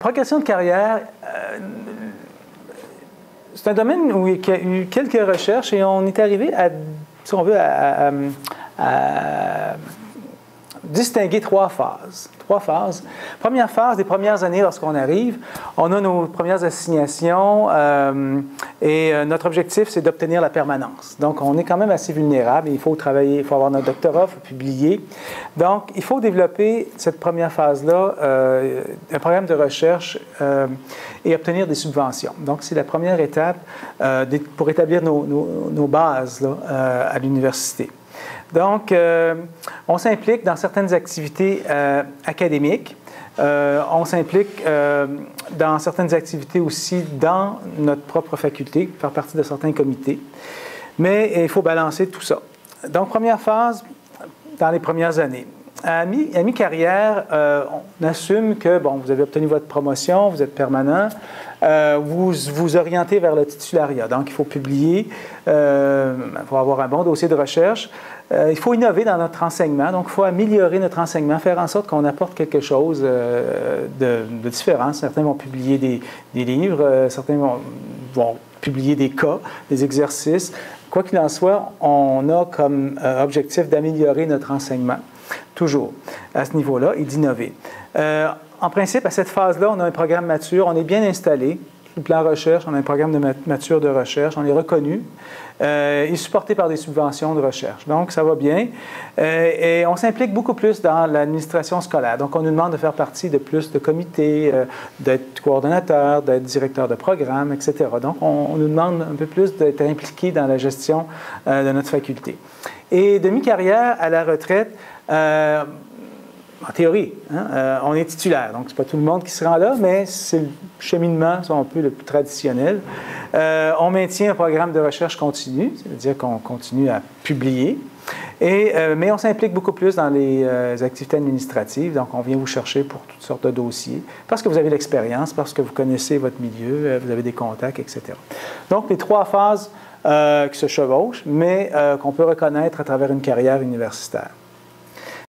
progression de carrière, c'est un domaine où il y a eu quelques recherches et on est arrivé à, si on veut, à distinguer trois phases. Première phase, des premières années, lorsqu'on arrive, on a nos premières assignations et notre objectif, c'est d'obtenir la permanence. Donc, on est quand même assez vulnérable. Il faut travailler, il faut avoir notre doctorat, il faut publier. Donc, il faut développer cette première phase-là, un programme de recherche et obtenir des subventions. Donc, c'est la première étape pour établir nos bases là, à l'université. Donc, on s'implique dans certaines activités académiques. On s'implique dans certaines activités aussi dans notre propre faculté, faire partie de certains comités. Mais il faut balancer tout ça. Donc, première phase, dans les premières années. À mi-carrière, on assume que, bon, vous avez obtenu votre promotion, vous êtes permanent, vous vous orientez vers le titulariat. Donc, il faut publier, il faut avoir un bon dossier de recherche. Il faut innover dans notre enseignement, donc il faut améliorer notre enseignement, faire en sorte qu'on apporte quelque chose de différent. Certains vont publier des livres, certains vont publier des cas, des exercices. Quoi qu'il en soit, on a comme objectif d'améliorer notre enseignement, toujours à ce niveau-là, et d'innover. En principe, à cette phase-là, on a un programme mature, on est bien installé. Sur le plan recherche, on a un programme de mature de recherche, on est reconnu. Il est supporté par des subventions de recherche. Donc, ça va bien. Et on s'implique beaucoup plus dans l'administration scolaire. Donc, on nous demande de faire partie de plus de comités, d'être coordonnateur, d'être directeur de programme, etc. Donc, on nous demande un peu plus d'être impliqué dans la gestion de notre faculté. Et de mi-carrière à la retraite, en théorie, hein, on est titulaire, donc c'est pas tout le monde qui se rend là, mais c'est le cheminement, si on peut, le plus traditionnel. On maintient un programme de recherche continue, c'est-à-dire qu'on continue à publier, mais on s'implique beaucoup plus dans les activités administratives, donc on vient vous chercher pour toutes sortes de dossiers, parce que vous avez l'expérience, parce que vous connaissez votre milieu, vous avez des contacts, etc. Donc, les trois phases qui se chevauchent, mais qu'on peut reconnaître à travers une carrière universitaire.